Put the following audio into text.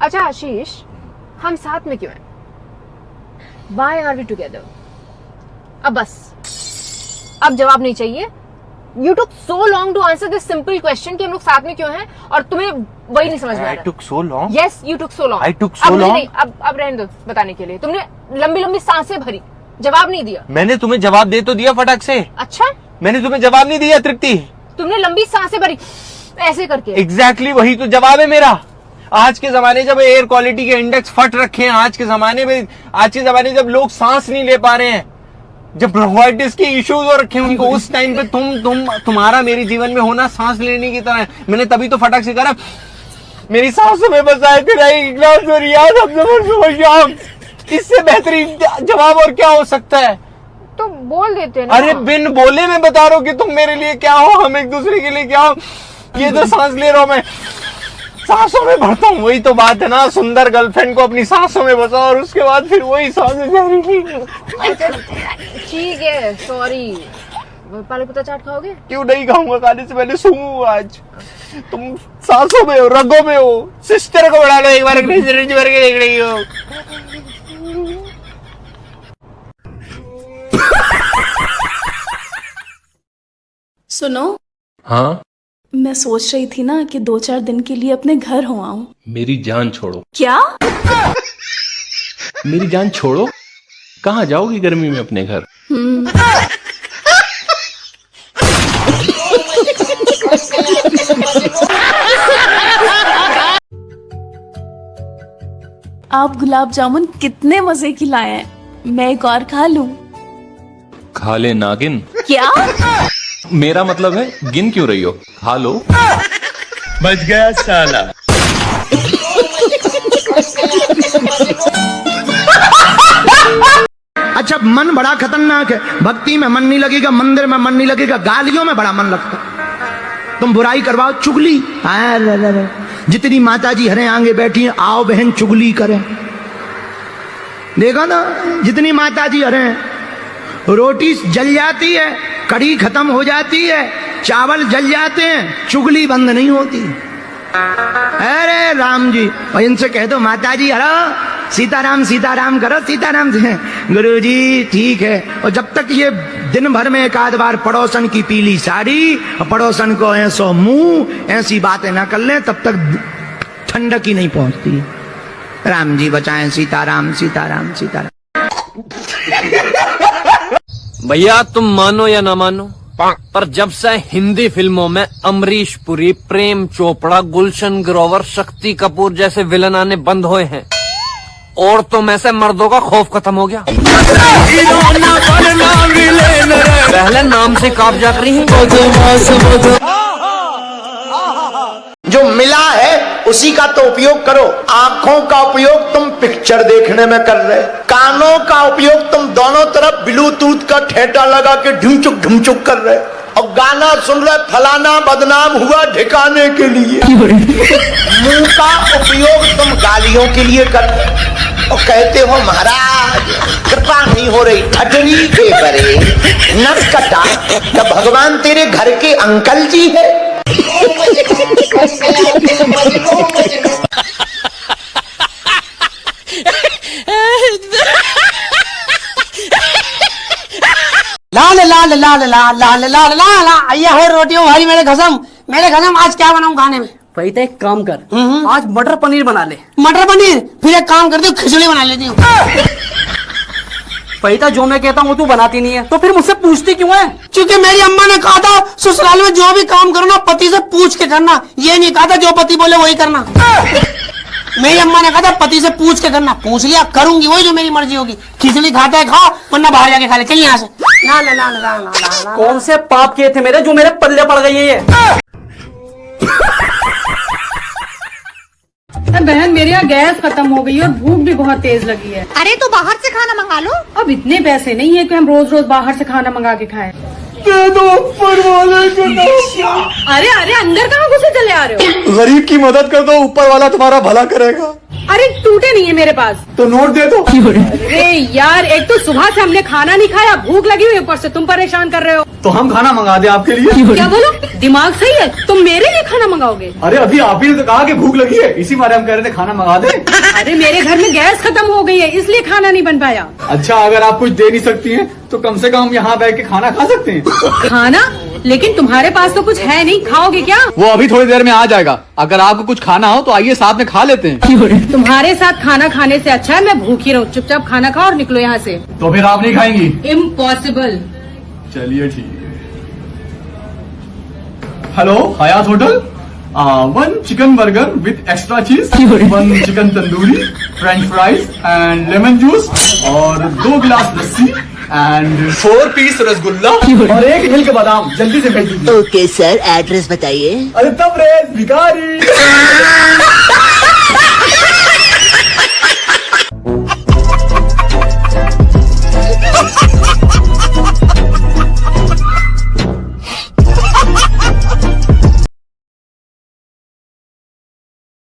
अच्छा आशीष, हम साथ में क्यों हैं? Why are we together? अब बस, अब जवाब नहीं चाहिए। You took so long to answer this simple question कि हम लोग साथ में क्यों हैं, और तुम्हें वही नहीं समझ में आ रहा। I took so long? Yes, you took so long. I took so long? नहीं, अब रहने दो बताने के लिए। तुमने लंबी लंबी सांसें भरी, जवाब नहीं दिया। मैंने तुम्हें जवाब दे तो दिया फटाक से। अच्छा, मैंने तुम्हें जवाब नहीं दिया तृप्ति। तुमने लंबी सांसें भरी ऐसे करके। एग्जैक्टली वही तो जवाब है मेरा। आज के जमाने जब एयर क्वालिटी के इंडेक्स फट रखे हैं, आज के जमाने जब लोग सांस नहीं ले पा रहे हैं, जब ब्रोंकाइटिस के इश्यूज हो रखे हैं उनको, उस टाइम पे तुम्हारा मेरे जीवन में होना सांस लेने की तरह है। मैंने तभी तो फटाक से कहा मेरी सांसों में बसाए तेरा एक गिलास और याद अब इससे बेहतरीन जवाब और क्या हो सकता है? तो बोल देते ना। अरे बिन बोले मैं बता रहा हूँ कि तुम मेरे लिए क्या हो, हम एक दूसरे के लिए क्या हो। ये जो सांस ले रहा हूं मैं, सांसों में भरता हूँ, वही तो बात है ना। सुंदर गर्लफ्रेंड को अपनी सांसों में बसा और उसके बाद फिर वही सांसें जारी की। ठीक है, सॉरी। पालक पत्ता चाट खाओगे? क्यों नहीं खाऊंगा, खाने से पहले सूंघूंगा आज। तुम सांसों में हो, रगों में हो। सिस्टर को बढ़ा लो एक बार, सिरिंज भर के देख रही हो। सुनो। हाँ, मैं सोच रही थी ना कि 2-4 दिन के लिए अपने घर हो आऊं। मेरी जान छोड़ो। क्या? मेरी जान छोड़ो? कहाँ जाओगी गर्मी में अपने घर? आप गुलाब जामुन कितने मजे की लाए हैं, मैं एक और खा लूं? खा ले नागिन। क्या? मेरा मतलब है गिन क्यों रही हो? खा लो। बच गया साला। अच्छा, मन बड़ा खतरनाक है। भक्ति में मन नहीं लगेगा, मंदिर में मन नहीं लगेगा, गालियों में बड़ा मन लगता। तुम बुराई करवाओ, चुगली। जितनी माताजी हरे आगे बैठी हैं, आओ बहन चुगली करें। देखो ना, जितनी माताजी हरे हैं, रोटी जल जाती है, कड़ी खत्म हो जाती है, चावल जल जाते हैं, चुगली बंद नहीं होती। अरे राम जी, और इनसे कह दो माताजी हरो सीताराम सीताराम करो, सीताराम से। गुरुजी ठीक है। और जब तक ये दिन भर में एक आध बार पड़ोसन की पीली साड़ी और पड़ोसन को ऐसो मुंह, ऐसी बातें ना कर लें, तब तक ठंडक ही नहीं पहुंचती। राम जी बचाएं, सीताराम सीताराम सीताराम। भैया तुम मानो या ना मानो, पर जब से हिंदी फिल्मों में अमरीश पुरी, प्रेम चोपड़ा, गुलशन ग्रोवर, शक्ति कपूर जैसे विलन आने बंद हुए हैं, औरतों में से मर्दों का खौफ खत्म हो गया। पहले नाम से काबजा करी है। जो मिला है उसी का तो उपयोग करो। आंखों का उपयोग तुम पिक्चर देखने में कर रहे, कानों का उपयोग तुम दोनों तरफ ब्लूटूथ का ठेटा लगा के ढुमचुक कर रहे, और गाना सुन रहे फलाना बदनाम हुआ ठिकाने के लिए। मुंह का उपयोग तुम गालियों के लिए कर रहे और कहते हो महाराज कृपा नहीं हो रही, ठटरी के करे नस कटा तो भगवान तेरे घर के अंकल जी है। लाल लाल लाल लाल लाल लाल लाल आइया हो रोटियों भाई, मेरे कसम आज क्या बनाऊं खाने में? भाई तो एक काम कर, आज मटर पनीर बना ले। मटर पनीर? फिर एक काम करती हूँ, खिचड़ी बना लेती हूँ। पैता जो मैं कहता हूँ तू बनाती नहीं है, तो फिर मुझसे पूछती क्यों है? क्योंकि मेरी अम्मा ने कहा था ससुराल में जो भी काम करो ना पति से पूछ के करना, ये नहीं कहा था जो पति बोले वही करना। मेरी अम्मा ने कहा था पति से पूछ के करना, पूछ लिया, करूंगी वही जो मेरी मर्जी होगी। खिचड़ी खाता है खाओ, वरना बाहर जाके खा ले। चल यहाँ से। ला ला ला ला ला ला। कौन से पाप किए थे मेरे जो मेरे पल्ले पड़ गई है? बहन मेरे यहाँ गैस खत्म हो गई है और भूख भी बहुत तेज लगी है। अरे तो बाहर से खाना मंगा लो। अब इतने पैसे नहीं है कि हम रोज रोज बाहर से खाना मंगा के खाएं। अरे अरे अंदर कहाँ घुसे चले आ रहे हो? गरीब की मदद कर दो, ऊपर वाला तुम्हारा भला करेगा। अरे टूटे नहीं है मेरे पास तो नोट दे दो। अरे यार, एक तो सुबह से हमने खाना नहीं खाया, भूख लगी हुई, ऊपर से तुम परेशान कर रहे हो। तो हम खाना मंगा दे आपके लिए? क्या बोलो, दिमाग सही है? तुम मेरे लिए खाना मंगाओगे? अरे अभी आप ही ने तो कहा कि भूख लगी है, इसी बारे हम कह रहे थे खाना मंगा दे। अरे मेरे घर में गैस खत्म हो गई है इसलिए खाना नहीं बन पाया। अच्छा, अगर आप कुछ दे नहीं सकती हैं तो कम से कम यहाँ बैठ के खाना खा सकते हैं। खाना? लेकिन तुम्हारे पास तो कुछ है नहीं, खाओगे क्या? वो अभी थोड़ी देर में आ जाएगा। अगर आपको कुछ खाना हो तो आइए साथ में खा लेते हैं। तुम्हारे साथ खाना खाने से अच्छा है मैं भूखी रहूं। चुपचाप खाना खाओ और निकलो यहाँ से। तो फिर आप नहीं खाएंगी? इम्पॉसिबल। चलिए ठीक है। Hello, Hyatt hotel. 1 chicken burger with extra चीज, 1 chicken tandoori, French fries and lemon juice और 2 गिलास लस्सी एंड 4 पीस रसगुल्ला और 1 मिल्क बादाम। जल्दी से भेज दीजिए। ओके सर, एड्रेस बताइए। अरे तब रे भिखारी।